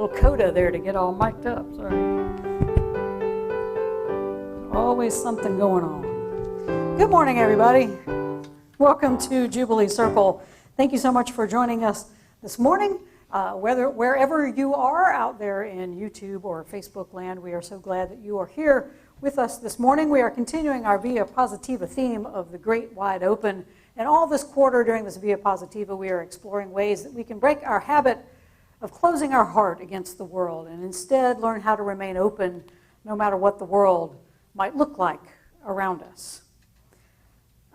Little coda there to get all mic'd up, sorry. Always something going on. Good morning, everybody. Welcome to Jubilee Circle. Thank you so much for joining us this morning. Wherever you are out there in YouTube or Facebook land, we are so glad that you are here with us this morning. We are continuing our Via Positiva theme of the Great Wide Open. And all this quarter during this Via Positiva, we are exploring ways that we can break our habit of closing our heart against the world and instead learn how to remain open no matter what the world might look like around us.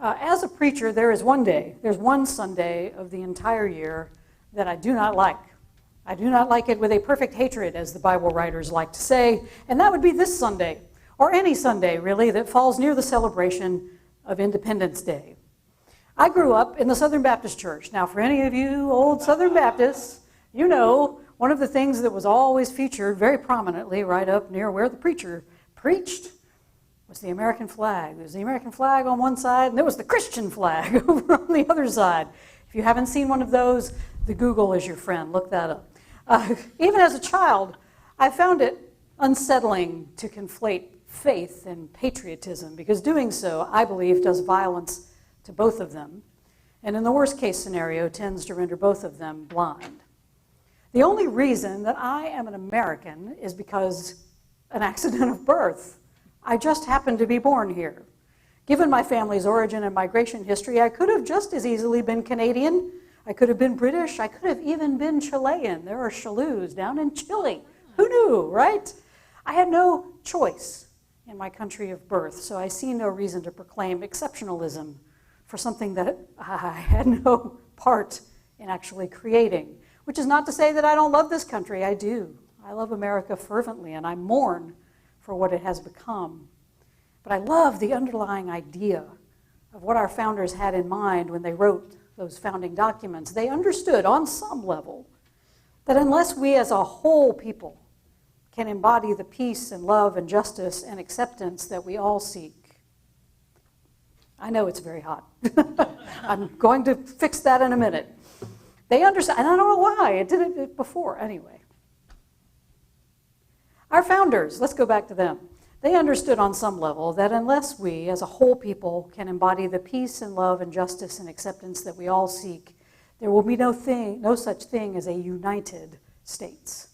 As a preacher, there's one Sunday of the entire year that I do not like. I do not like it with a perfect hatred, as the Bible writers like to say, and that would be this Sunday, or any Sunday, really, that falls near the celebration of Independence Day. I grew up in the Southern Baptist Church. Now, for any of you old Southern Baptists, you know one of the things that was always featured very prominently right up near where the preacher preached was the American flag. There was the American flag on one side, and there was the Christian flag over on the other side. If you haven't seen one of those, the Google is your friend. Look that up. Even as a child, I found it unsettling to conflate faith and patriotism, because doing so, I believe, does violence to both of them, and in the worst case scenario, tends to render both of them blind. The only reason that I am an American is because an accident of birth. I just happened to be born here. Given my family's origin and migration history, I could have just as easily been Canadian. I could have been British. I could have even been Chilean. There are Chalus down in Chile. Who knew, right? I had no choice in my country of birth, so I see no reason to proclaim exceptionalism for something that I had no part in actually creating. Which is not to say that I don't love this country. I do. I love America fervently, and I mourn for what it has become. But I love the underlying idea of what our founders had in mind when they wrote those founding documents. They understood on some level that unless we as a whole people can embody the peace and love and justice and acceptance that we all seek. I know it's very hot. I'm going to fix that in a minute. They understand, and I don't know why, it didn't before, anyway. Our founders, let's go back to them. They understood on some level that unless we, as a whole people, can embody the peace and love and justice and acceptance that we all seek, there will be no such thing as a United States.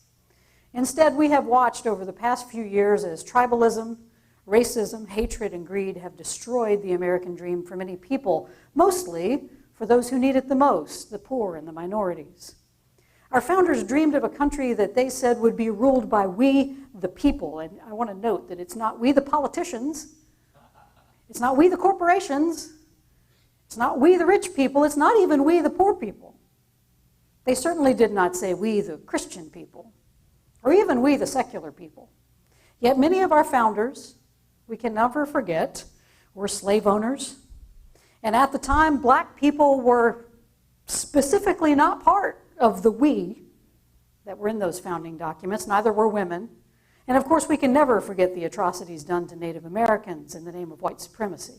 Instead, we have watched over the past few years as tribalism, racism, hatred, and greed have destroyed the American dream for many people, mostly for those who need it the most, the poor and the minorities. Our founders dreamed of a country that they said would be ruled by we, the people. And I want to note that it's not we, the politicians. It's not we, the corporations. It's not we, the rich people. It's not even we, the poor people. They certainly did not say we, the Christian people, or even we, the secular people. Yet many of our founders, we can never forget, were slave owners. And at the time, black people were specifically not part of the we that were in those founding documents. Neither were women. And of course, we can never forget the atrocities done to Native Americans in the name of white supremacy.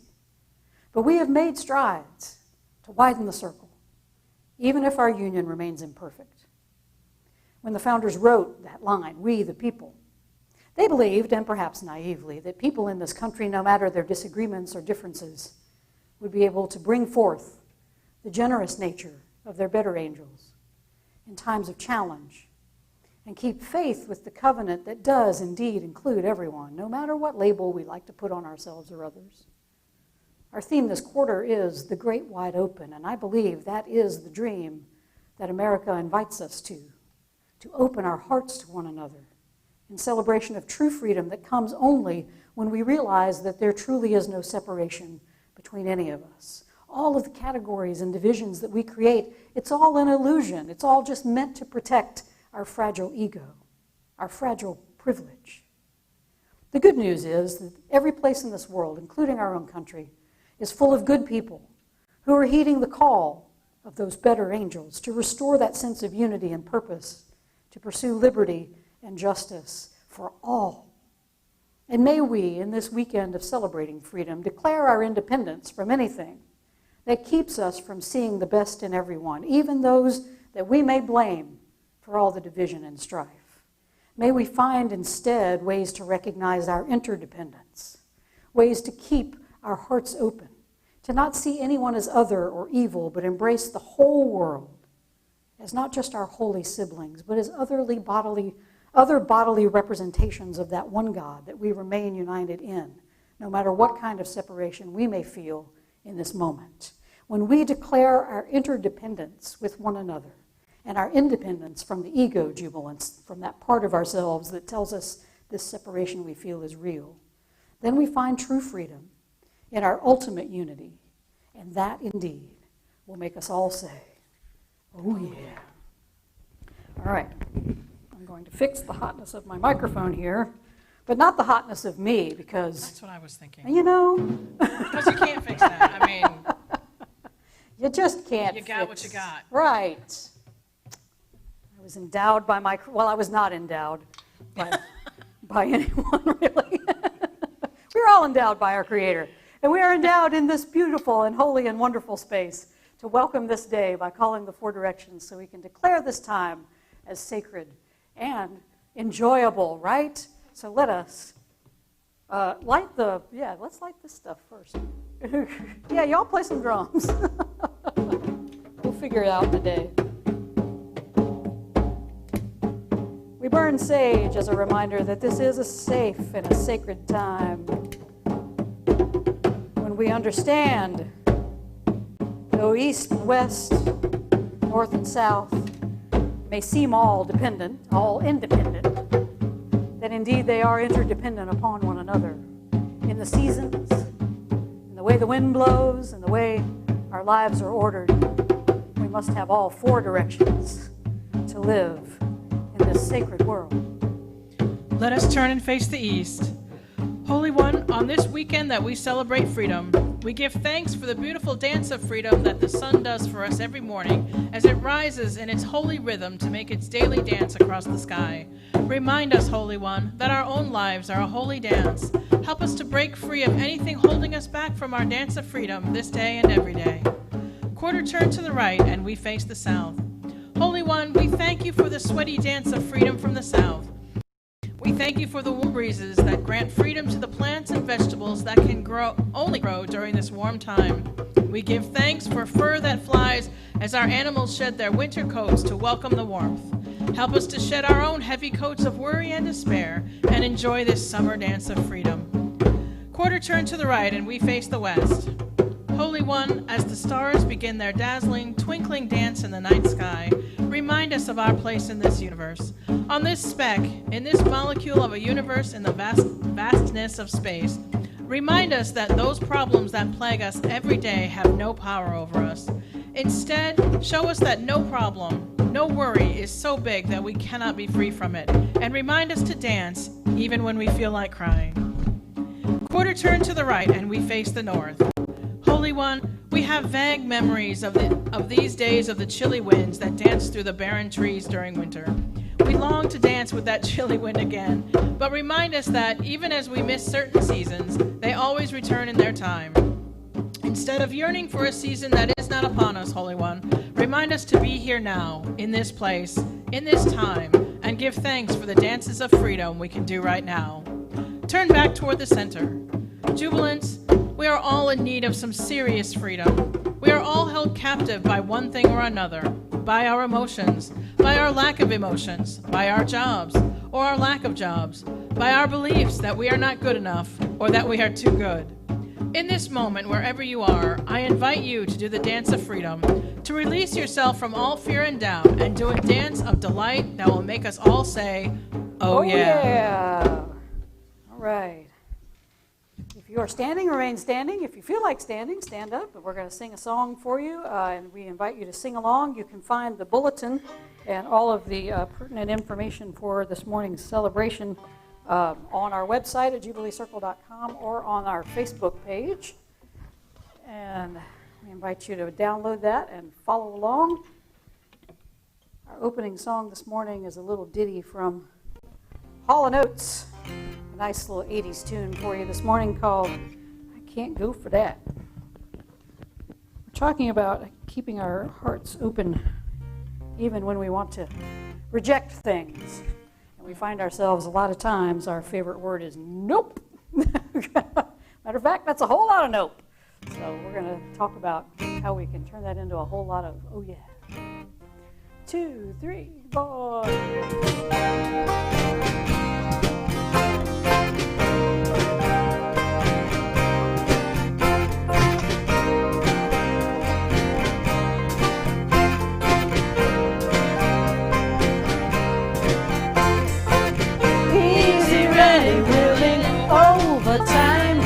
But we have made strides to widen the circle, even if our union remains imperfect. When the founders wrote that line, we the people, they believed, and perhaps naively, that people in this country, no matter their disagreements or differences, would be able to bring forth the generous nature of their better angels in times of challenge and keep faith with the covenant that does indeed include everyone, no matter what label we like to put on ourselves or others. Our theme this quarter is the Great Wide Open, and I believe that is the dream that America invites us to open our hearts to one another in celebration of true freedom that comes only when we realize that there truly is no separation between any of us. All of the categories and divisions that we create, it's all an illusion. It's all just meant to protect our fragile ego, our fragile privilege. The good news is that every place in this world, including our own country, is full of good people who are heeding the call of those better angels to restore that sense of unity and purpose, to pursue liberty and justice for all. And may we, in this weekend of celebrating freedom, declare our independence from anything that keeps us from seeing the best in everyone, even those that we may blame for all the division and strife. May we find instead ways to recognize our interdependence, ways to keep our hearts open, to not see anyone as other or evil, but embrace the whole world as not just our holy siblings, but as other bodily representations of that one God that we remain united in, no matter what kind of separation we may feel in this moment. When we declare our interdependence with one another and our independence from the ego jubilance, from that part of ourselves that tells us this separation we feel is real, then we find true freedom in our ultimate unity, and that indeed will make us all say, oh yeah. All right, I'm going to fix the hotness of my microphone here, but not the hotness of me, because... That's what I was thinking. You know... Because you can't fix that. I mean... You just can't You got what you got. Right. I was endowed by my... Well, I was not endowed by anyone, really. We're all endowed by our Creator. And we are endowed in this beautiful and holy and wonderful space to welcome this day by calling the four directions so we can declare this time as sacred and enjoyable, right? So let us let's light this stuff first. Yeah, y'all play some drums. We'll figure it out in a day. We burn sage as a reminder that this is a safe and a sacred time. When we understand, though east and west, north and south may seem all independent, that indeed they are interdependent upon one another in the seasons, in the way the wind blows, and the way our lives are ordered. We must have all four directions to live in this sacred world. Let us turn and face the east. Holy One, on this weekend that we celebrate freedom, we give thanks for the beautiful dance of freedom that the sun does for us every morning as it rises in its holy rhythm to make its daily dance across the sky. Remind us, Holy One, that our own lives are a holy dance. Help us to break free of anything holding us back from our dance of freedom this day and every day. Quarter turn to the right and we face the south. Holy One, we thank you for the sweaty dance of freedom from the south. We thank you for the warm breezes that grant freedom to the plants and vegetables that can only grow during this warm time. We give thanks for fur that flies as our animals shed their winter coats to welcome the warmth. Help us to shed our own heavy coats of worry and despair and enjoy this summer dance of freedom. Quarter turn to the right and we face the west. Holy One, as the stars begin their dazzling, twinkling dance in the night sky, remind us of our place in this universe. On this speck, in this molecule of a universe in the vastness of space, remind us that those problems that plague us every day have no power over us. Instead, show us that no problem, no worry is so big that we cannot be free from it, and remind us to dance even when we feel like crying. Quarter turn to the right and we face the north. Holy One, we have vague memories of these days of the chilly winds that dance through the barren trees during winter. We long to dance with that chilly wind again, but remind us that even as we miss certain seasons, they always return in their time. Instead of yearning for a season that is not upon us, Holy One, remind us to be here now, in this place, in this time, and give thanks for the dances of freedom we can do right now. Turn back toward the center. Jubilants, we are all in need of some serious freedom. We are all held captive by one thing or another, by our emotions, by our lack of emotions, by our jobs or our lack of jobs, by our beliefs that we are not good enough or that we are too good. In this moment, wherever you are, I invite you to do the dance of freedom, to release yourself from all fear and doubt and do a dance of delight that will make us all say, oh yeah. All right. If you are standing, remain standing. If you feel like standing, stand up. But we're going to sing a song for you, and we invite you to sing along. You can find the bulletin and all of the pertinent information for this morning's celebration on our website at jubileecircle.com or on our Facebook page. And we invite you to download that and follow along. Our opening song this morning is a little ditty from Hall & Oates. A nice little 80s tune for you this morning called I Can't Go For That. We're talking about keeping our hearts open even when we want to reject things. And And we find ourselves a lot of times, our favorite word is nope. Matter of fact, that's a whole lot of nope. So we're going to talk about how we can turn that into a whole lot of oh yeah. 2, 3, 4. Easy, ready, willing, overtime.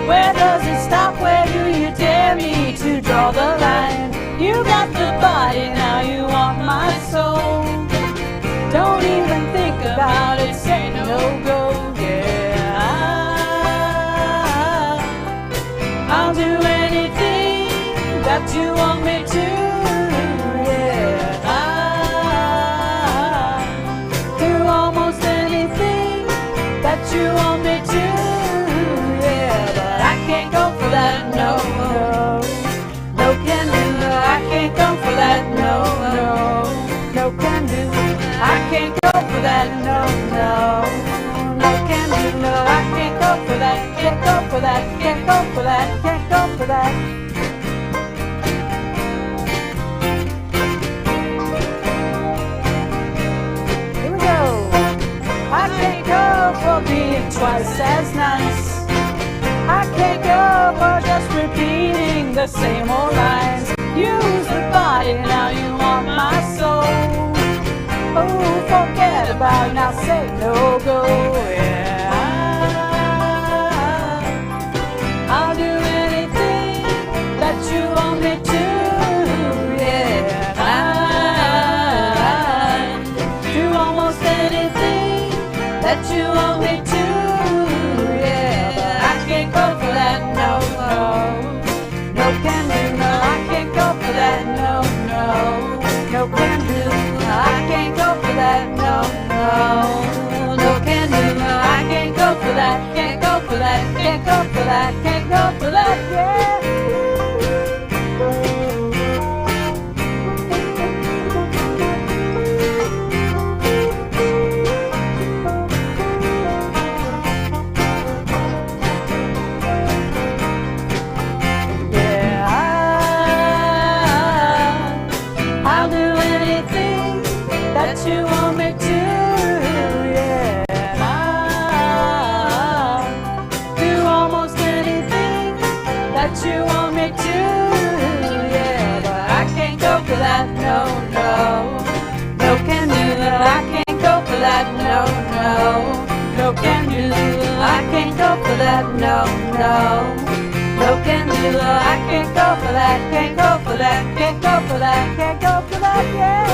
Where does it stop? Where do you dare me to draw the line? You got the body, now you want my soul. Don't even think about it, say no go, yeah. I'll do anything that you want me to, yeah. I'll do almost anything that you want me to, yeah. But I can't go for that, no, no. No can do, I can't go for that, no, no. No can do, I can't go for that, no, no. No can do, no, I can't go for that, can't go for that, can't go for that, can't go for that. Here we go. I can't go for being twice as nice. I can't go for just repeating the same old lines. Use the body, now you want my soul. Oh, forget about it, now say no go, yeah. I'll do anything that you want me to, yeah. I do almost anything that you want me to, yeah. But I can't go for that, no, no. No can do, no, I can't go for that, no, no. No can do, I can't go for that, no, no. No can do, I can't go for that, can't go for that, can't go for that, can't go for that, yeah. I'll do anything that you want me to, yeah. I'll do almost anything that you want me to, yeah. But I can't go for that, no, no. No can do, I can't go for that, no, no. No can do, I can't go for that, no, no. No can do, I can't go for that, can't go for that, can't go for that, can't go for that, yeah.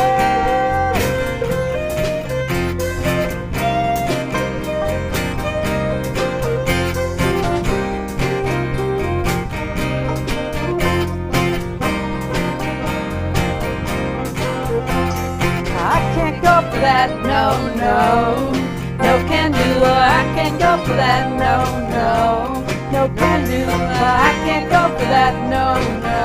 I can't go for that, no, no. No can do, I can't go for that, no, no. No can do, I can't go for that, no, no.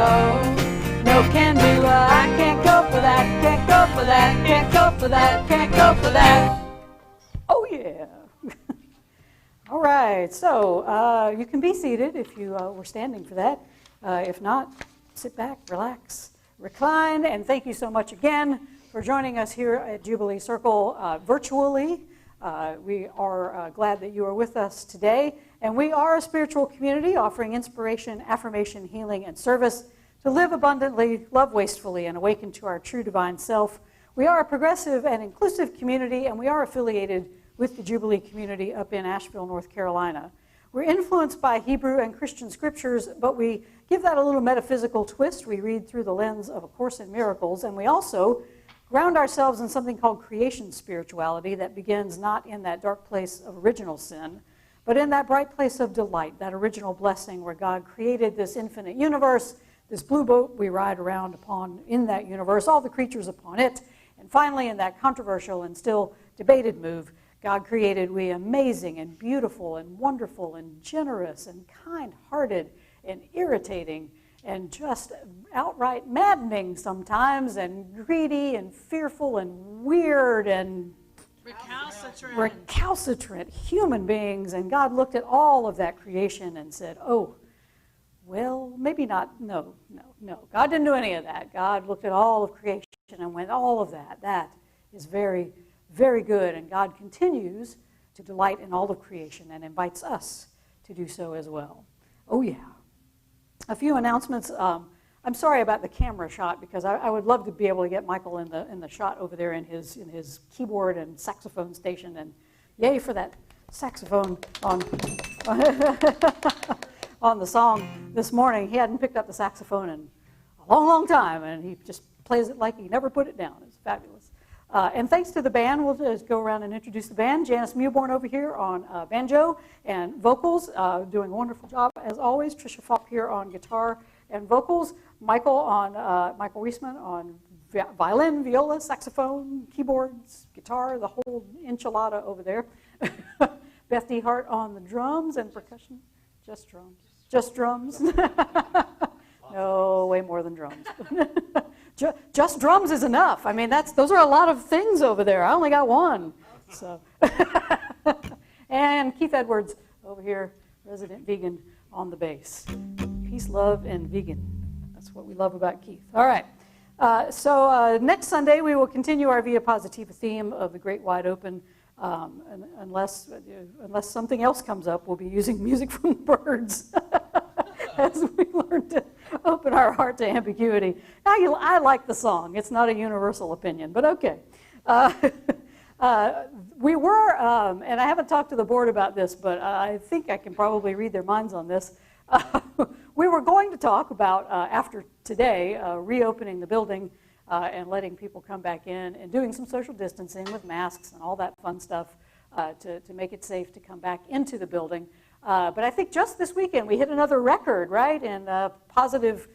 No can do, I can't go for that, can't go for that, can't go for that, can't go for that. Oh yeah. All right, so you can be seated if you were standing for that. If not, sit back, relax, recline, and thank you so much again for joining us here at Jubilee Circle virtually. We are glad that you are with us today, and we are a spiritual community offering inspiration, affirmation, healing, and service to live abundantly, love wastefully, and awaken to our true divine self. We are a progressive and inclusive community, and we are affiliated with the Jubilee community up in Asheville, North Carolina. We're influenced by Hebrew and Christian scriptures, but we give that a little metaphysical twist. We read through the lens of A Course in Miracles, and we also ground ourselves in something called creation spirituality that begins not in that dark place of original sin, but in that bright place of delight, that original blessing where God created this infinite universe, this blue boat we ride around upon in that universe, all the creatures upon it, and finally in that controversial and still debated move, God created we amazing and beautiful and wonderful and generous and kind-hearted and irritating and just outright maddening sometimes, and greedy and fearful and weird and recalcitrant human beings, and God looked at all of that creation and said, oh, well, maybe not, no. God didn't do any of that. God looked at all of creation and went, all of that is very, very good, and God continues to delight in all of creation and invites us to do so as well. Oh, yeah. A few announcements. I'm sorry about the camera shot because I would love to be able to get Michael in the shot over there in his keyboard and saxophone station, and yay for that saxophone on on the song this morning. He hadn't picked up the saxophone in a long, long time, and he just plays it like he never put it down. It's fabulous. And thanks to the band, we'll just go around and introduce the band. Janice Mewborn over here on banjo and vocals, doing a wonderful job as always. Tricia Falk here on guitar and vocals. Michael Reisman on violin, viola, saxophone, keyboards, guitar, the whole enchilada over there. Beth D. Hart on the drums and percussion. Just drums. Just drums. No, way more than drums. Just drums is enough. I mean, those are a lot of things over there. I only got one. So, and Keith Edwards over here, resident vegan on the bass. Peace, love, and vegan. That's what we love about Keith. All right. So next Sunday we will continue our Via Positiva theme of the Great Wide Open. Unless something else comes up, we'll be using music from birds as we learn to open our heart to ambiguity. I like the song. It's not a universal opinion, but okay. We were, and I haven't talked to the board about this, but I think I can probably read their minds on this. We were going to talk about, after today, reopening the building and letting people come back in and doing some social distancing with masks and all that fun stuff to make it safe to come back into the building. But I think just this weekend we hit another record, right, in positive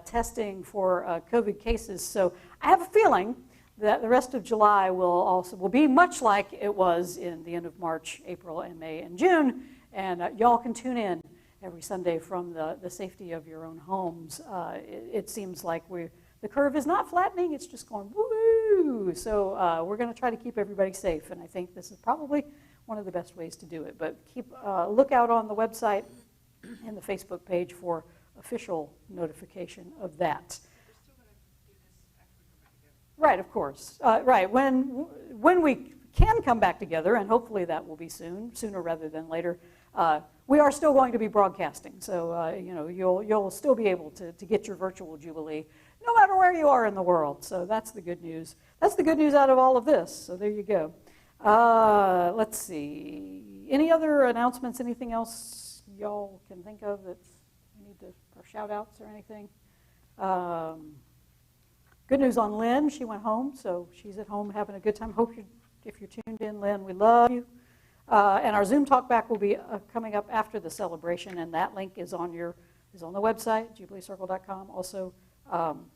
testing for COVID cases. So I have a feeling that the rest of July will be much like it was in the end of March, April, and May, and June. And y'all can tune in every Sunday from the safety of your own homes. It seems like the curve is not flattening, it's just going woo. So we're going to try to keep everybody safe, and I think this is probably one of the best ways to do it. But keep look out on the website and the Facebook page for official notification of that. Right, of course. Right, when we can come back together, and hopefully that will be sooner rather than later, we are still going to be broadcasting. So you'll still be able to get your virtual Jubilee no matter where you are in the world. So that's the good news. That's the good news out of all of this. So there you go. Let's see. Any other announcements? Anything else y'all can think of that we need to, or shout outs or anything? Good news on Lynn. She went home, so she's at home having a good time. Hope if you're tuned in, Lynn, we love you. And our Zoom talkback will be coming up after the celebration, and that link is on the website, jubileecircle.com, also on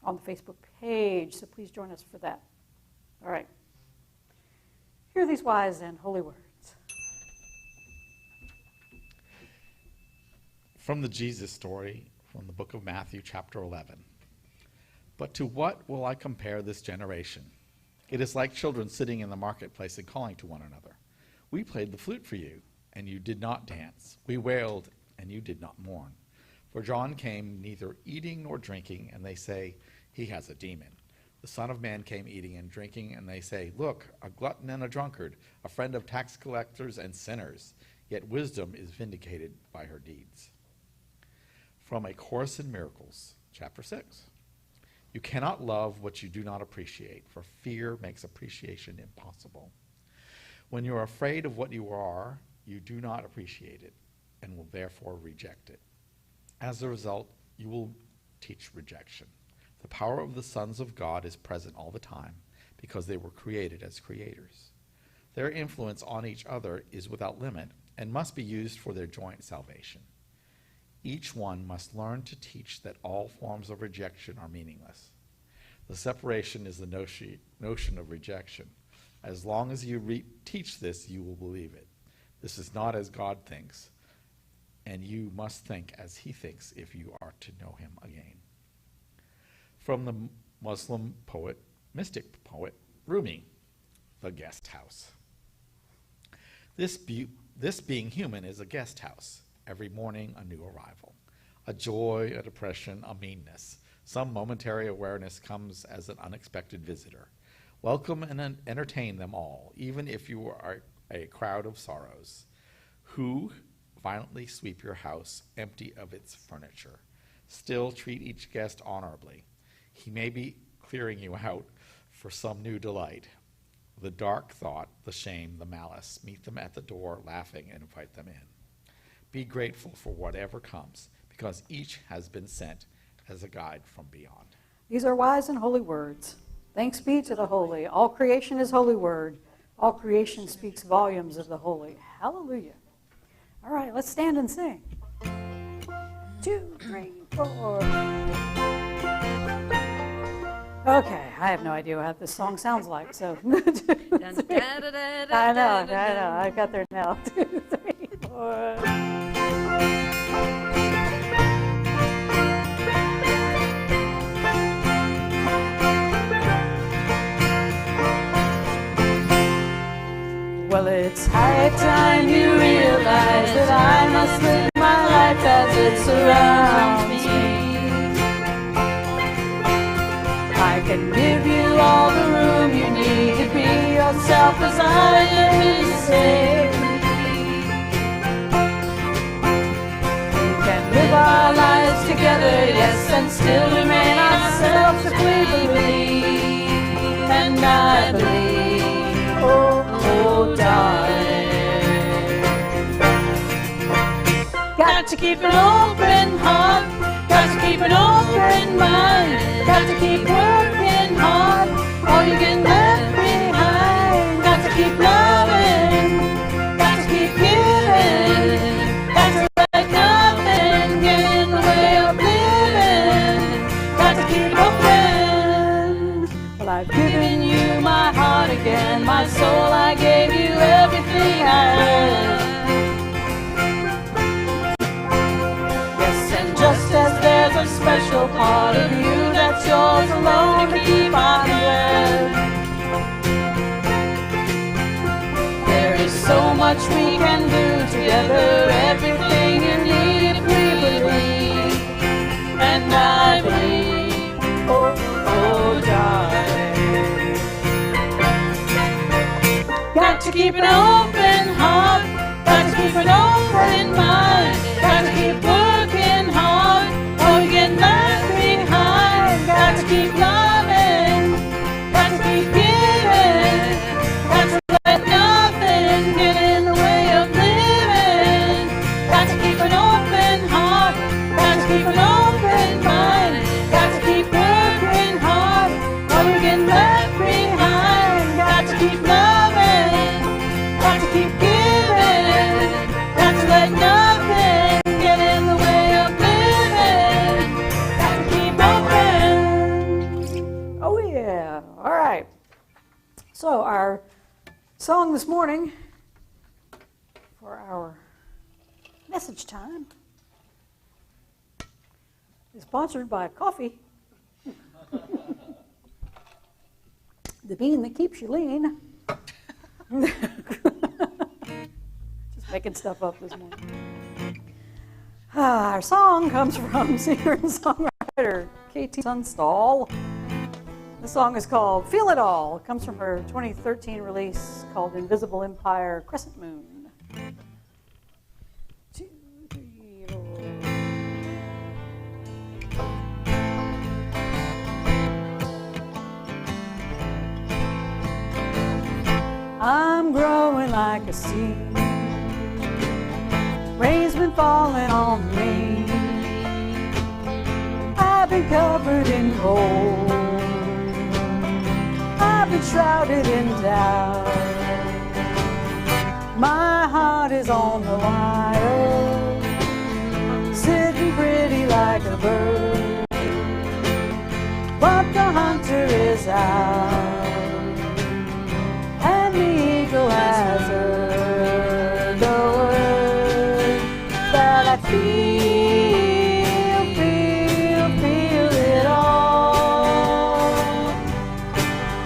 the Facebook page. So please join us for that. All right. Hear these wise and holy words. From the Jesus story, from the book of Matthew, chapter 11. But to what will I compare this generation? It is like children sitting in the marketplace and calling to one another. We played the flute for you, and you did not dance. We wailed, and you did not mourn. For John came neither eating nor drinking, and they say, he has a demon. The Son of Man came eating and drinking, and they say, look, a glutton and a drunkard, a friend of tax collectors and sinners. Yet wisdom is vindicated by her deeds. From A Course in Miracles, chapter 6. You cannot love what you do not appreciate, for fear makes appreciation impossible. When you are afraid of what you are, you do not appreciate it, and will therefore reject it. As a result, you will teach rejection. The power of the sons of God is present all the time, because they were created as creators. Their influence on each other is without limit, and must be used for their joint salvation. Each one must learn to teach that all forms of rejection are meaningless. The separation is the notion of rejection. As long as you teach this, you will believe it. This is not as God thinks, and you must think as he thinks if you are to know him again. From the Muslim mystic poet, Rumi. the guest house. This being human is a guest house. Every morning, a new arrival. A joy, a depression, a meanness. Some momentary awareness comes as an unexpected visitor. Welcome and entertain them all, even if you are a crowd of sorrows, who violently sweep your house empty of its furniture. Still treat each guest honorably. He may be clearing you out for some new delight. The dark thought, the shame, the malice, meet them at the door laughing and invite them in. Be grateful for whatever comes, because each has been sent as a guide from beyond. These are wise and holy words. Thanks be to the holy. All creation is holy word. All creation speaks volumes of the holy. Hallelujah. All right, let's stand and sing. 2, 3, 4. Okay, I have no idea what this song sounds like, so. I know, I got there now. 2, 3, 4. Well, it's high time you realize that I must live my life as it surrounds me. I can give you all the room you need to be yourself as I am to say. We can live our lives together, yes, and still remain ourselves if we believe. And I believe, oh darling. Got to keep an open heart, got to keep an open mind, got to keep working hard, or you get left behind. Got to keep loving, got to keep giving, got to let nothing get in the way of living. Got to keep open. Well, I've given you my heart again, my soul, I gave you everything I had. Yes, and just as there's a special part of you that's yours alone to keep, I'm glad. There is so much we can do together, everything you need if we believe. And I believe, oh darling. Got to keep an open heart, got to keep an open mind, got to keep working hard, or you get left behind. Got to keep loving, got to keep giving, got to let nothing get in the way of living. Got to keep an open heart, got to keep an open mind, got to keep working hard, or you get left behind. Got to keep loving, got to keep giving, got to let nothing get in the way of living. Got to keep open. Oh yeah, all right. So our song this morning for our message time is sponsored by coffee. The bean that keeps you lean. Just making stuff up this morning. Our song comes from singer and songwriter K.T. Tunstall. The song is called Feel It All. It comes from her 2013 release called Invisible Empire Crescent Moon. 2, 3, 4. I'm growing like a seed. Rain's been falling on me. I've been covered in gold. I've been shrouded in doubt. My heart is on the wire, sitting pretty like a bird. But the hunter is out, and the eagle has heard the word that I feel it all.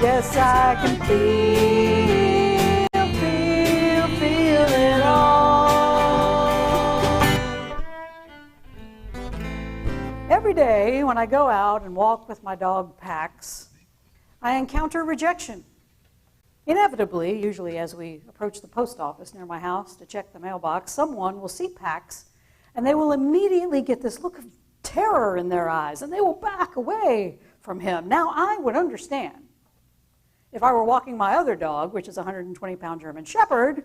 Yes, I I can feel it all. Every day when I go out and walk with my dog Pax, I encounter rejection. Inevitably, usually as we approach the post office near my house to check the mailbox, someone will see Pax and they will immediately get this look of terror in their eyes and they will back away from him. Now, I would understand if I were walking my other dog, which is a 120-pound German Shepherd,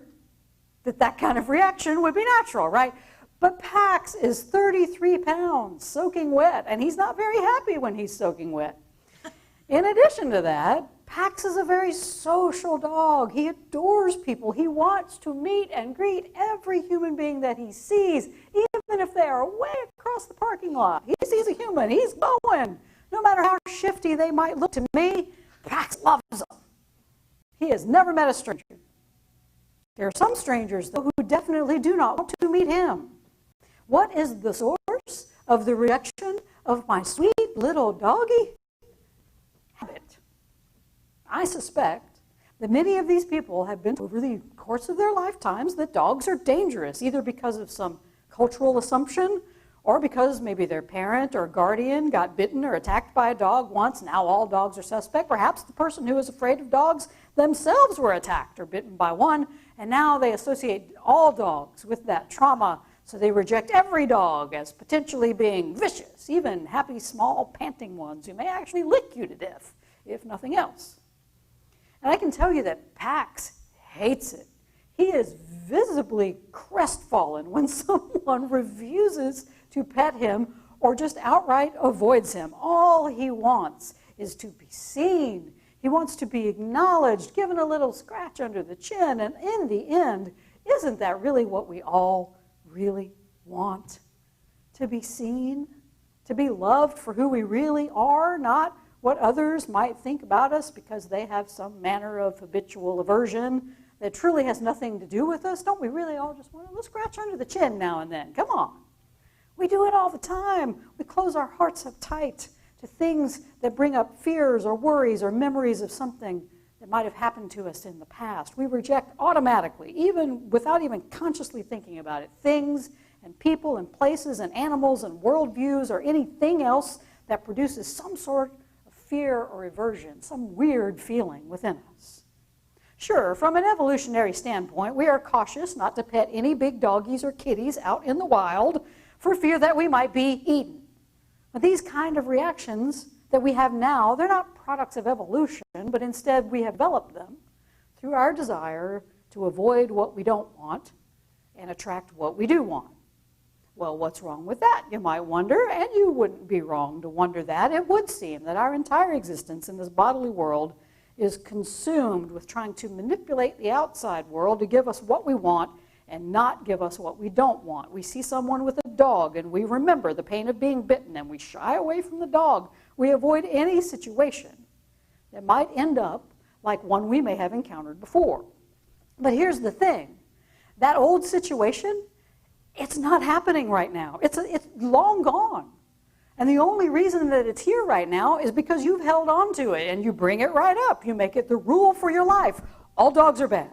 that kind of reaction would be natural, right? But Pax is 33 pounds, soaking wet, and he's not very happy when he's soaking wet. In addition to that, Pax is a very social dog. He adores people. He wants to meet and greet every human being that he sees, even if they are way across the parking lot. He sees a human, he's going. No matter how shifty they might look to me, Pax loves them. He has never met a stranger. There are some strangers, though, who definitely do not want to meet him. What is the source of the rejection of my sweet little doggy? Habit. I suspect that many of these people have been told over the course of their lifetimes that dogs are dangerous, either because of some cultural assumption or because maybe their parent or guardian got bitten or attacked by a dog once. Now all dogs are suspect. Perhaps the person who is afraid of dogs themselves were attacked or bitten by one, and now they associate all dogs with that trauma, so they reject every dog as potentially being vicious, even happy, small, panting ones who may actually lick you to death, if nothing else. And I can tell you that Pax hates it. He is visibly crestfallen when someone refuses to pet him or just outright avoids him. All he wants is to be seen. He wants to be acknowledged, given a little scratch under the chin, and in the end, isn't that really what we all really want? To be seen, to be loved for who we really are, not what others might think about us because they have some manner of habitual aversion that truly has nothing to do with us. Don't we really all just want a little scratch under the chin now and then? Come on. We do it all the time. We close our hearts up tight to things that bring up fears or worries or memories of something that might have happened to us in the past. We reject automatically, even without even consciously thinking about it, things and people and places and animals and worldviews or anything else that produces some sort of fear or aversion, some weird feeling within us. Sure, from an evolutionary standpoint, we are cautious not to pet any big doggies or kitties out in the wild for fear that we might be eaten. But these kind of reactions that we have now, they're not products of evolution, but instead we have developed them through our desire to avoid what we don't want and attract what we do want. Well, what's wrong with that, you might wonder, and you wouldn't be wrong to wonder that. It would seem that our entire existence in this bodily world is consumed with trying to manipulate the outside world to give us what we want and not give us what we don't want. We see someone with a dog and we remember the pain of being bitten and we shy away from the dog. We avoid any situation that might end up like one we may have encountered before. But here's the thing. That old situation, it's not happening right now. It's long gone. And the only reason that it's here right now is because you've held on to it and you bring it right up. You make it the rule for your life. All dogs are bad.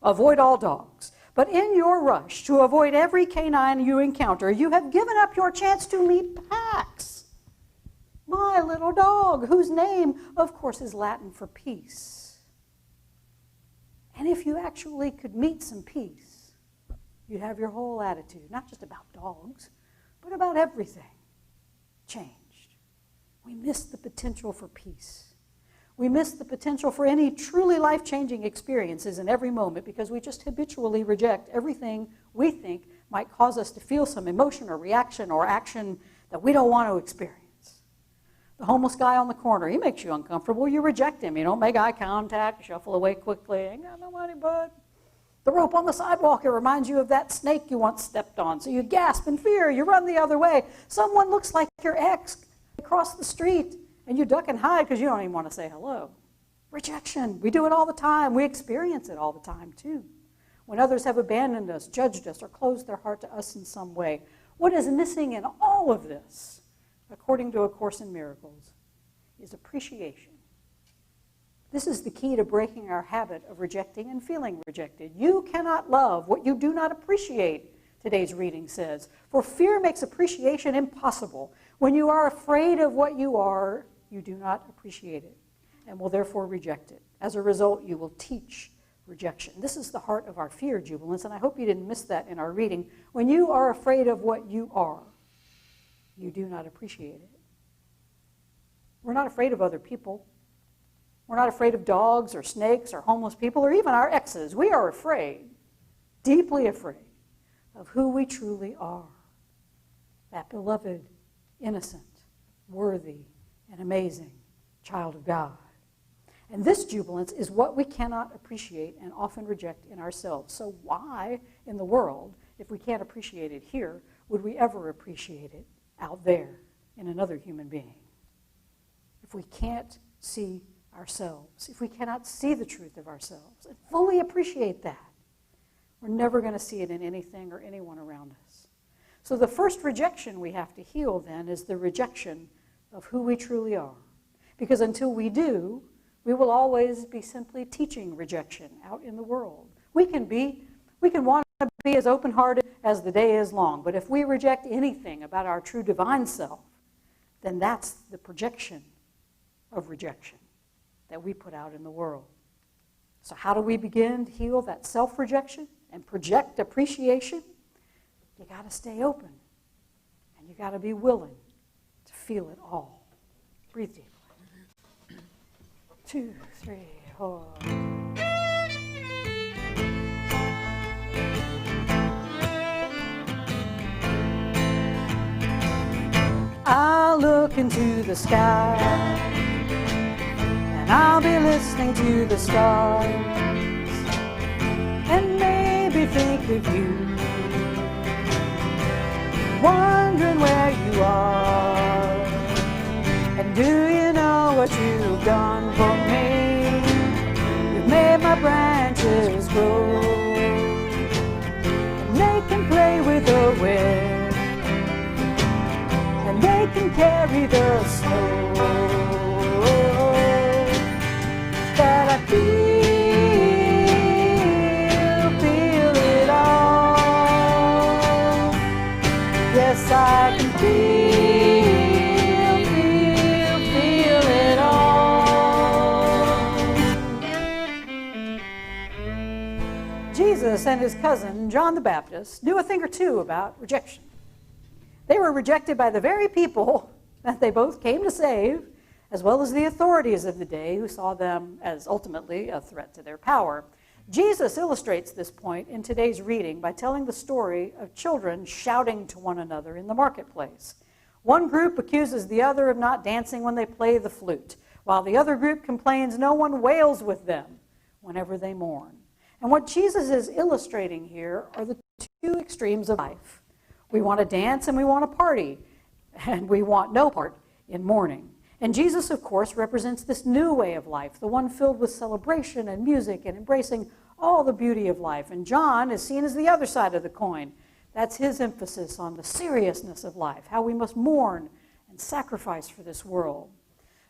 Avoid all dogs. But in your rush to avoid every canine you encounter, you have given up your chance to meet Pax, my little dog, whose name, of course, is Latin for peace. And if you actually could meet some peace, you'd have your whole attitude, not just about dogs, but about everything, changed. We miss the potential for peace. We miss the potential for any truly life-changing experiences in every moment because we just habitually reject everything we think might cause us to feel some emotion or reaction or action that we don't want to experience. The homeless guy on the corner, he makes you uncomfortable. You reject him. You don't make eye contact, shuffle away quickly. Ain't got no money, bud. The rope on the sidewalk, it reminds you of that snake you once stepped on. So you gasp in fear. You run the other way. Someone looks like your ex across the street. And you duck and hide because you don't even want to say hello. Rejection. We do it all the time. We experience it all the time, too. When others have abandoned us, judged us, or closed their heart to us in some way. What is missing in all of this, according to A Course in Miracles, is appreciation. This is the key to breaking our habit of rejecting and feeling rejected. You cannot love what you do not appreciate, today's reading says. For fear makes appreciation impossible. When you are afraid of what you are, you do not appreciate it and will therefore reject it. As a result, you will teach rejection. This is the heart of our fear, Jubilants, and I hope you didn't miss that in our reading. When you are afraid of what you are, you do not appreciate it. We're not afraid of other people. We're not afraid of dogs or snakes or homeless people or even our exes. We are afraid, deeply afraid, of who we truly are. That beloved, innocent, worthy, and amazing child of God. And this jubilance is what we cannot appreciate and often reject in ourselves. So why in the world, if we can't appreciate it here, would we ever appreciate it out there in another human being? If we can't see ourselves, if we cannot see the truth of ourselves and fully appreciate that, we're never going to see it in anything or anyone around us. So the first rejection we have to heal then is the rejection of who we truly are. Because until we do, we will always be simply teaching rejection out in the world. We can want to be as open-hearted as the day is long, but if we reject anything about our true divine self, then that's the projection of rejection that we put out in the world. So how do we begin to heal that self-rejection and project appreciation? You got to stay open, and you got to be willing to feel it all. Breathe deeply. 2, 3, 4. I'll look into the sky, and I'll be listening to the stars, and maybe think of you, wondering where you are. And do you know what you've done for me? You've made my branches grow, and they can play with the wind, and they can carry the snow. That I feel it all. Yes, I can feel it all. Jesus and his cousin, John the Baptist, knew a thing or two about rejection. They were rejected by the very people that they both came to save, as well as the authorities of the day who saw them as ultimately a threat to their power. Jesus illustrates this point in today's reading by telling the story of children shouting to one another in the marketplace. One group accuses the other of not dancing when they play the flute, while the other group complains no one wails with them whenever they mourn. And what Jesus is illustrating here are the two extremes of life. We want to dance and we want to party, and we want no part in mourning. And Jesus, of course, represents this new way of life, the one filled with celebration and music and embracing all the beauty of life. And John is seen as the other side of the coin. That's his emphasis on the seriousness of life, how we must mourn and sacrifice for this world.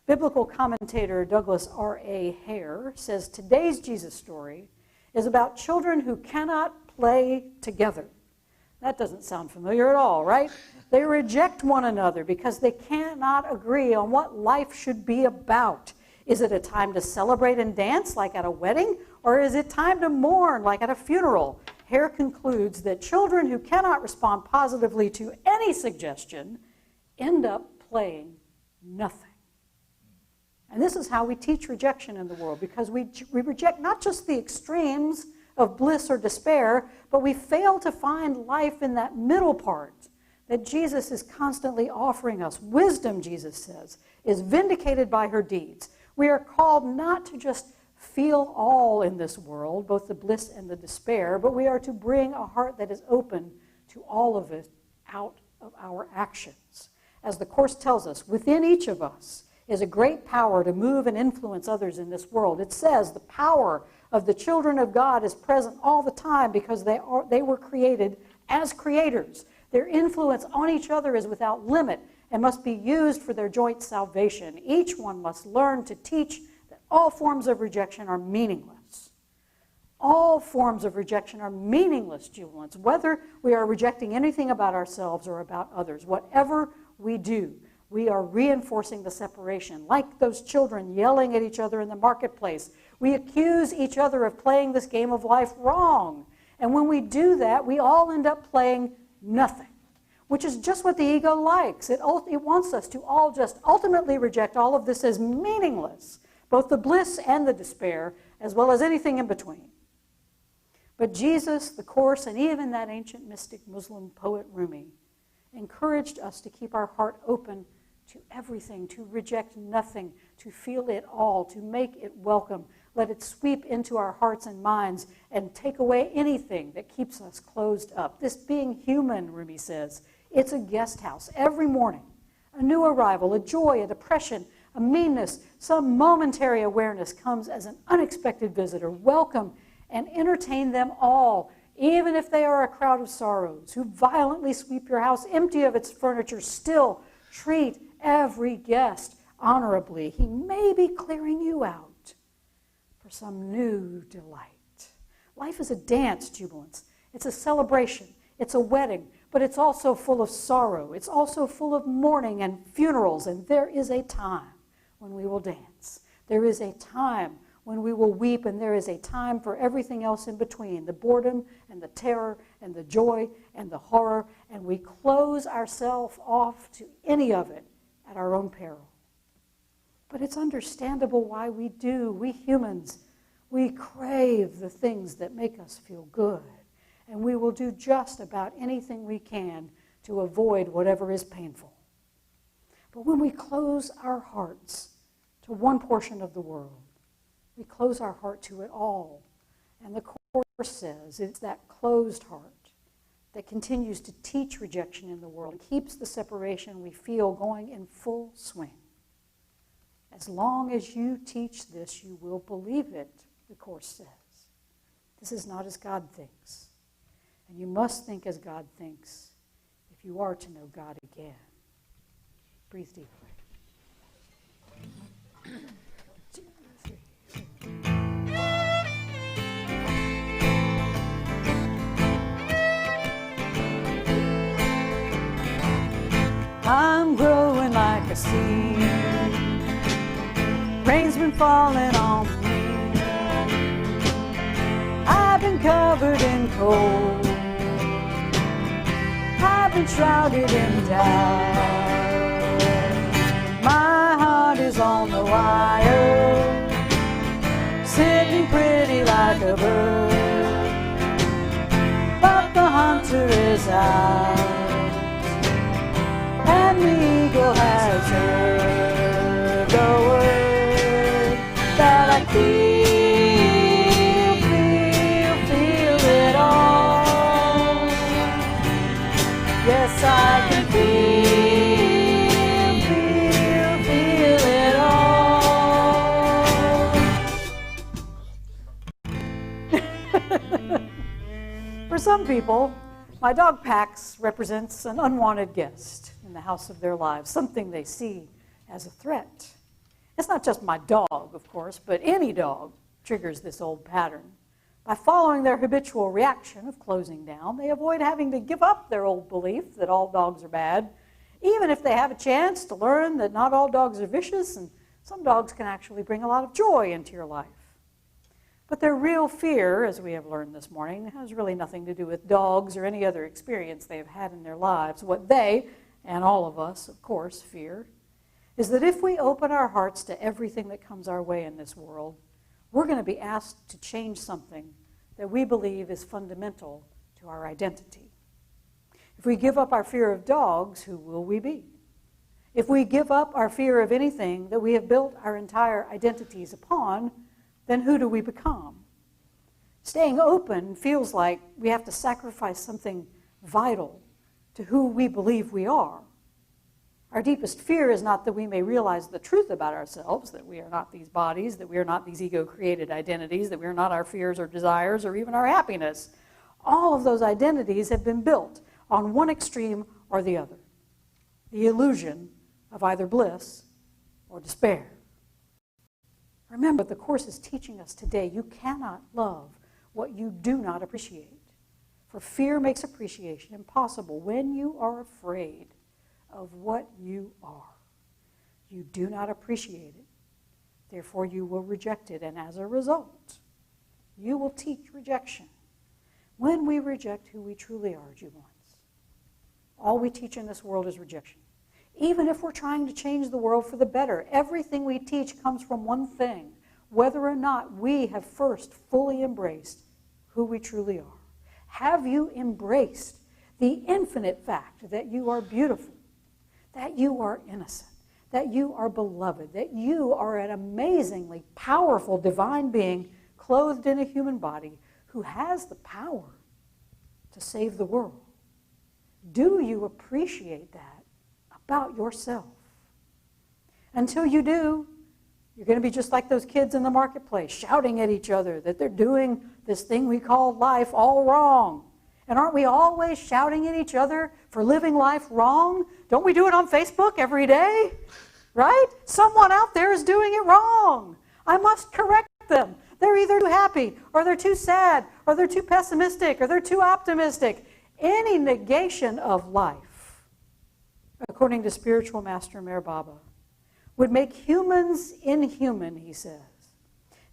Biblical commentator Douglas R.A. Hare says today's Jesus story is about children who cannot play together. That doesn't sound familiar at all, right? They reject one another because they cannot agree on what life should be about. Is it a time to celebrate and dance like at a wedding, or is it time to mourn like at a funeral? Hare concludes that children who cannot respond positively to any suggestion end up playing nothing. And this is how we teach rejection in the world, because we reject not just the extremes of bliss or despair, but we fail to find life in that middle part that Jesus is constantly offering us. Wisdom, Jesus says, is vindicated by her deeds. We are called not to just feel all in this world, both the bliss and the despair, but we are to bring a heart that is open to all of it out of our actions. As the Course tells us, within each of us is a great power to move and influence others in this world. It says the power of the children of God is present all the time because they were created as creators. Their influence on each other is without limit and must be used for their joint salvation. Each one must learn to teach that All forms of rejection are meaningless. All forms of rejection are meaningless, jubilants, whether we are rejecting anything about ourselves or about others. Whatever we do, we are reinforcing the separation, like those children yelling at each other in the marketplace. We accuse each other of playing this game of life wrong. And when we do that, we all end up playing nothing, which is just what the ego likes. It wants us to all just ultimately reject all of this as meaningless, both the bliss and the despair, as well as anything in between. But Jesus, the Course, and even that ancient mystic Muslim poet Rumi encouraged us to keep our heart open to everything, to reject nothing, to feel it all, to make it welcome. Let it sweep into our hearts and minds and take away anything that keeps us closed up. This being human, Rumi says, it's a guest house every morning. A new arrival, a joy, a depression, a meanness, some momentary awareness comes as an unexpected visitor. Welcome and entertain them all, even if they are a crowd of sorrows who violently sweep your house empty of its furniture. Still treat every guest honorably. He may be clearing you out for some new delight. Life is a dance, jubilants. It's a celebration. It's a wedding, but it's also full of sorrow. It's also full of mourning and funerals, and there is a time when we will dance. There is a time when we will weep, and there is a time for everything else in between, the boredom and the terror and the joy and the horror, and we close ourselves off to any of it at our own peril. But it's understandable why we do. We humans, we crave the things that make us feel good, and we will do just about anything we can to avoid whatever is painful. But when we close our hearts to one portion of the world, we close our heart to it all. And the Course says it's that closed heart that continues to teach rejection in the world and keeps the separation we feel going in full swing. As long as you teach this, you will believe it, the Course says. This is not as God thinks. And you must think as God thinks if you are to know God again. Breathe deeply. I'm growing like a seed. Rain's been falling on me. I've been covered in cold. I've been shrouded in doubt. My heart is on the wire, sitting pretty like a bird. But the hunter is out, and the eagle has heard the word that I feel it all. Yes, I can feel it all. For some people, my dog Pax represents an unwanted guest in the house of their lives, something they see as a threat. It's not just my dog, of course, but any dog triggers this old pattern. By following their habitual reaction of closing down, they avoid having to give up their old belief that all dogs are bad, even if they have a chance to learn that not all dogs are vicious and some dogs can actually bring a lot of joy into your life. But their real fear, as we have learned this morning, has really nothing to do with dogs or any other experience they have had in their lives. What they, and all of us, of course, fear, is that if we open our hearts to everything that comes our way in this world, we're going to be asked to change something that we believe is fundamental to our identity. If we give up our fear of dogs, who will we be? If we give up our fear of anything that we have built our entire identities upon, then who do we become? Staying open feels like we have to sacrifice something vital to who we believe we are. Our deepest fear is not that we may realize the truth about ourselves, that we are not these bodies, that we are not these ego-created identities, that we are not our fears or desires or even our happiness. All of those identities have been built on one extreme or the other, the illusion of either bliss or despair. Remember, the Course is teaching us today, you cannot love what you do not appreciate. For fear makes appreciation impossible. When you are afraid of what you are, you do not appreciate it. Therefore, you will reject it, and as a result, you will teach rejection. When we reject who we truly are, Jubilants, all we teach in this world is rejection. Even if we're trying to change the world for the better, everything we teach comes from one thing, whether or not we have first fully embraced who we truly are. Have you embraced the infinite fact that you are beautiful, that you are innocent, that you are beloved, that you are an amazingly powerful divine being clothed in a human body who has the power to save the world? Do you appreciate that about yourself? Until you do, you're going to be just like those kids in the marketplace, shouting at each other that they're doing this thing we call life all wrong. And aren't we always shouting at each other for living life wrong? Don't we do it on Facebook every day? Right? Someone out there is doing it wrong. I must correct them. They're either too happy, or they're too sad, or they're too pessimistic, or they're too optimistic. Any negation of life, according to spiritual master Meher Baba, would make humans inhuman, he says.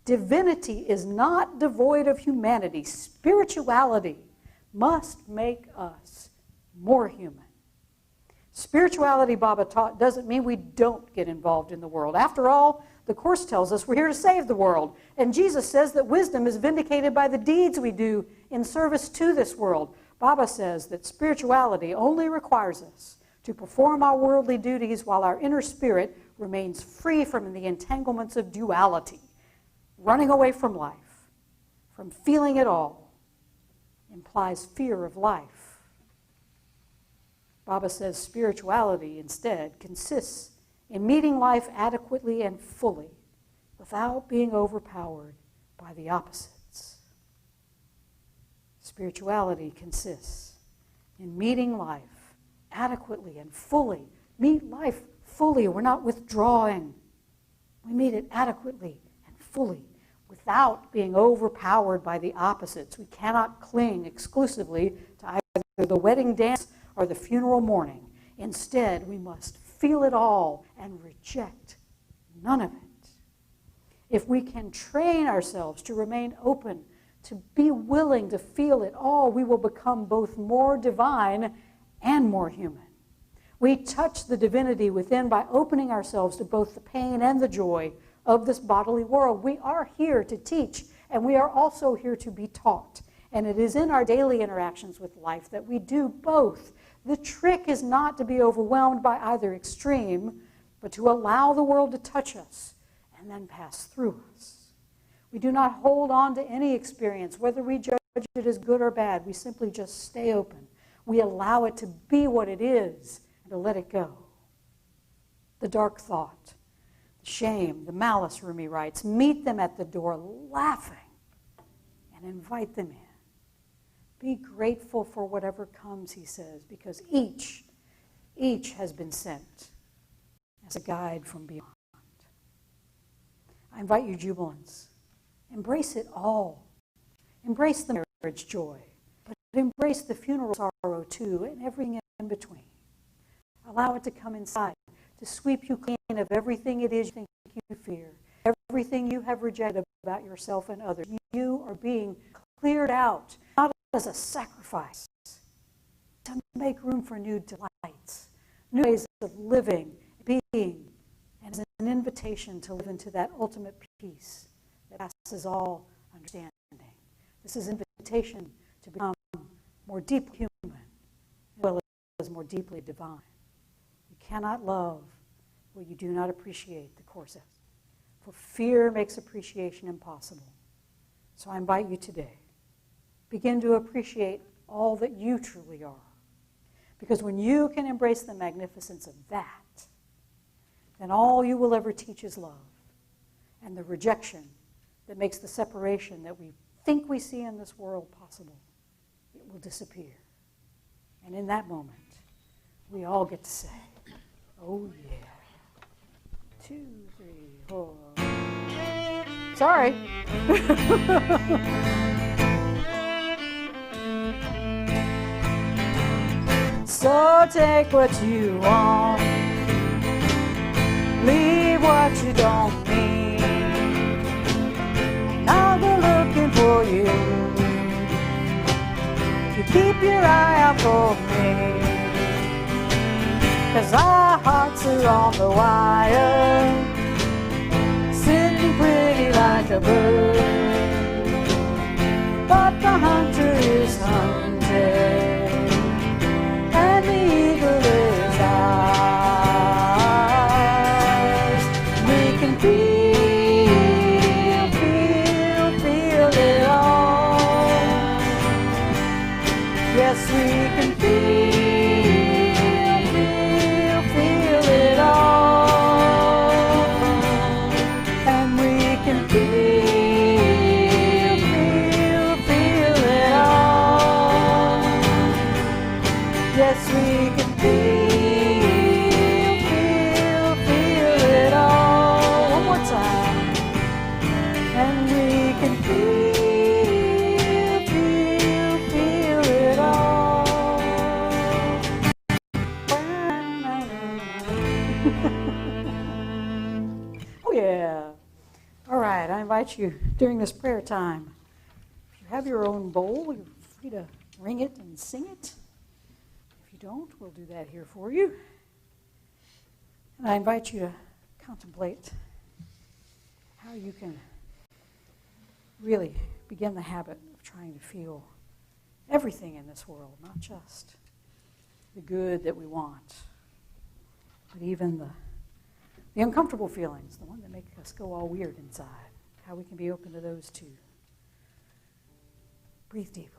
Divinity is not devoid of humanity. Spirituality must make us more human. Spirituality, Baba taught, doesn't mean we don't get involved in the world. After all, the Course tells us we're here to save the world. And Jesus says that wisdom is vindicated by the deeds we do in service to this world. Baba says that spirituality only requires us to perform our worldly duties while our inner spirit remains free from the entanglements of duality. Running away from life, from feeling it all, implies fear of life. Baba says spirituality instead consists in meeting life adequately and fully without being overpowered by the opposites. Spirituality consists in meeting life adequately and fully. Meet life fully. We're not withdrawing. We meet it adequately and fully without being overpowered by the opposites. We cannot cling exclusively to either the wedding dance or the funeral mourning. Instead, we must feel it all and reject none of it. If we can train ourselves to remain open, to be willing to feel it all, we will become both more divine and more human. We touch the divinity within by opening ourselves to both the pain and the joy of this bodily world. We are here to teach, and we are also here to be taught. And it is in our daily interactions with life that we do both. The trick is not to be overwhelmed by either extreme, but to allow the world to touch us and then pass through us. We do not hold on to any experience, whether we judge it as good or bad. We simply just stay open. We allow it to be what it is and to let it go. The dark thought, the shame, the malice, Rumi writes, meet them at the door laughing and invite them in. Be grateful for whatever comes, he says, because each has been sent as a guide from beyond. I invite you, Jubilants, embrace it all. Embrace the marriage joy, but embrace the funeral sorrow too, and everything in between. Allow it to come inside, to sweep you clean of everything it is you think you fear, everything you have rejected about yourself and others. You are being cleared out, not as a sacrifice, to make room for new delights, new ways of living, being, and as an invitation to live into that ultimate peace that passes all understanding. This is an invitation to become more deeply human, as well as more deeply divine. You cannot love what you do not appreciate, the Course says, for fear makes appreciation impossible. So I invite you today, begin to appreciate all that you truly are. Because when you can embrace the magnificence of that, then all you will ever teach is love. And the rejection that makes the separation that we think we see in this world possible, it will disappear. And in that moment, we all get to say, oh yeah. 2, 3, 4. Sorry. So take what you want, leave what you don't need. I'll go looking for you. You keep your eye out for me, 'cause our hearts are on the wire, sitting pretty like a bird. But the hunter is hunted, and the eagle is ours. We can feel it all. Yes, we can feel it all. And we can feel it all. Yes, we can feel it all. One more time. And we can feel it all. Oh yeah. All right, I invite you during this prayer time, if you have your own bowl, you're free to ring it and sing it. If you don't, we'll do that here for you. And I invite you to contemplate how you can really begin the habit of trying to feel everything in this world, not just the good that we want, but even the uncomfortable feelings, the ones that make us go all weird inside, how we can be open to those too. Breathe deeply.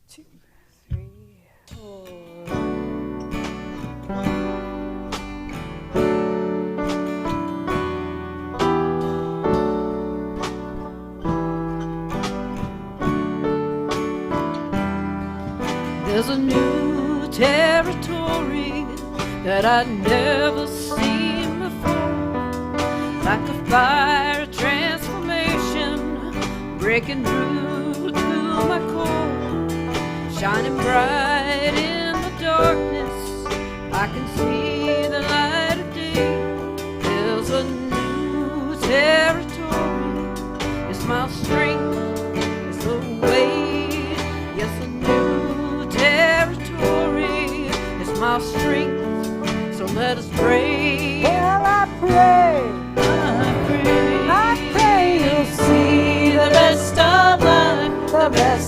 Two, three, four. There's a new territory that I'd never seen before, like a fire transformation breaking through to my core, shining bright in the darkness. I can see the light of day. There's a new territory. It's my strength, it's the way. Yes, a new territory. It's my strength. So let us pray. Well, I pray you'll see the best of life, the best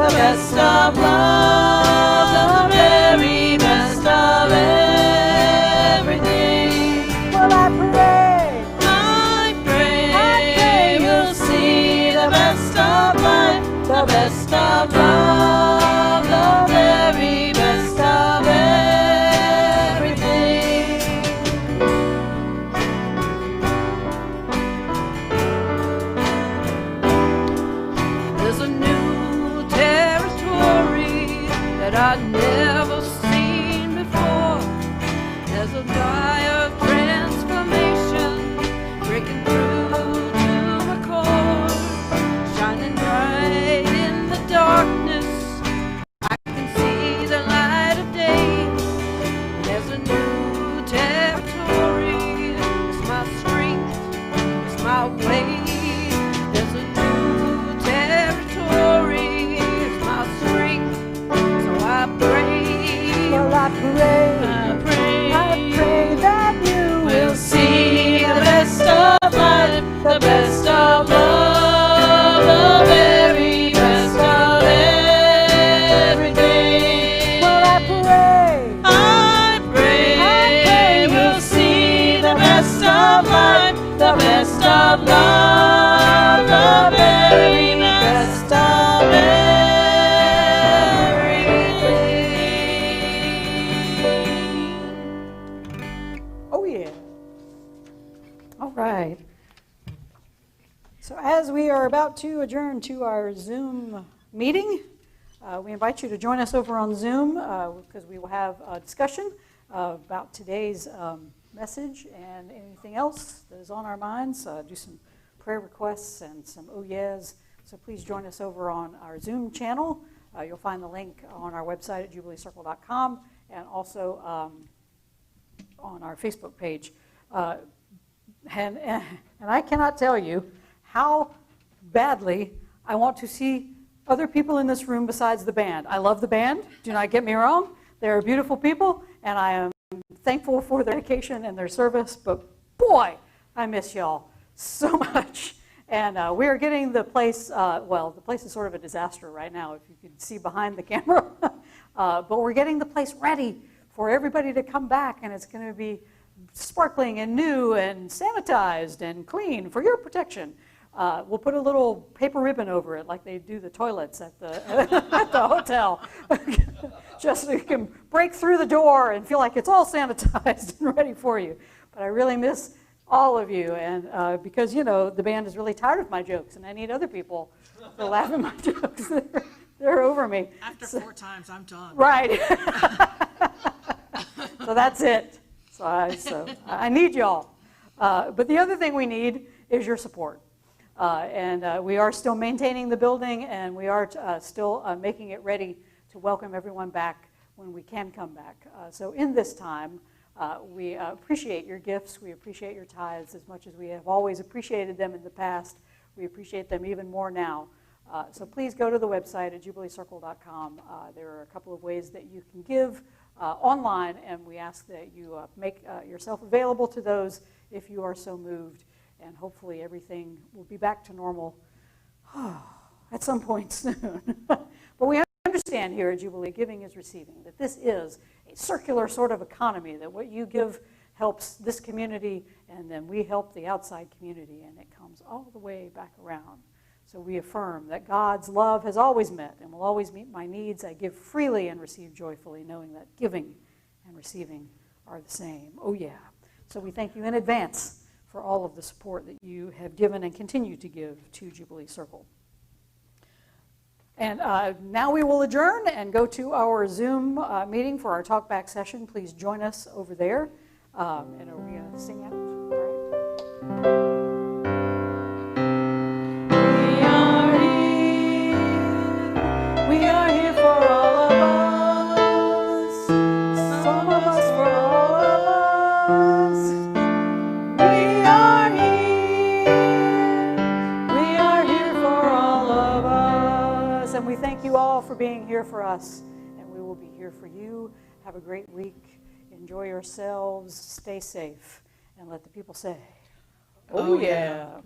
the best of love, the very best of everything. Well, I pray we'll see the best of life, the best of love, the very best of everything. There's a new territory that I'd never seen before. There's a dire transformation breaking through to my core, shining bright in the darkness. I can see the light of day. There's a new territory. It's my strength, it's my way. There's a new territory. It's my strength. So I pray. Well, I pray that you We'll see the best of life, the best of love, the very best of everything. Well, I pray we'll see the best of life, the best of love, the very best of everything. Oh, yeah. All right. So as we are about to adjourn to our Zoom meeting, we invite you to join us over on Zoom because we will have a discussion about today's message and anything else that is on our minds. Do some prayer requests and some oh yeahs. So please join us over on our Zoom channel. You'll find the link on our website at jubileecircle.com and also on our Facebook page. And I cannot tell you how badly I want to see other people in this room besides the band. I love the band, do not get me wrong. They're beautiful people, and I am thankful for their dedication and their service, but boy, I miss y'all so much. And we're getting the place, well, the place is sort of a disaster right now, if you could see behind the camera. But we're getting the place ready for everybody to come back, and it's going to be sparkling and new and sanitized and clean for your protection. We'll put a little paper ribbon over it like they do the toilets at the, at the hotel. Just so you can break through the door and feel like it's all sanitized and ready for you. But I really miss all of you, and because, you know, the band is really tired of my jokes, and I need other people to laugh at my jokes. They're over me. After 4 times, I'm done. Right. So that's it. So I need y'all. But the other thing we need is your support. And we are still maintaining the building, and we are still making it ready to welcome everyone back when we can come back. So in this time, we appreciate your gifts. We appreciate your tithes as much as we have always appreciated them in the past. We appreciate them even more now. So please go to the website at jubileecircle.com. There are a couple of ways that you can give online, and we ask that you make yourself available to those if you are so moved. And hopefully everything will be back to normal at some point soon. But we understand here at Jubilee, giving is receiving, that this is a circular sort of economy, that what you give helps this community, and then we help the outside community, and it comes all the way back around. So we affirm that God's love has always met and will always meet my needs. I give freely and receive joyfully, knowing that giving and receiving are the same. Oh, yeah. So we thank you in advance for all of the support that you have given and continue to give to Jubilee Circle. And now we will adjourn and go to our Zoom meeting for our talkback session. Please join us over there. And are we going to sing out? All right. We are here for all of us. Some of us for all of us. We are here for all of us. And we thank you all for being here for us. And we will be here for you. Have a great week. Enjoy yourselves. Stay safe. And let the people say, oh yeah.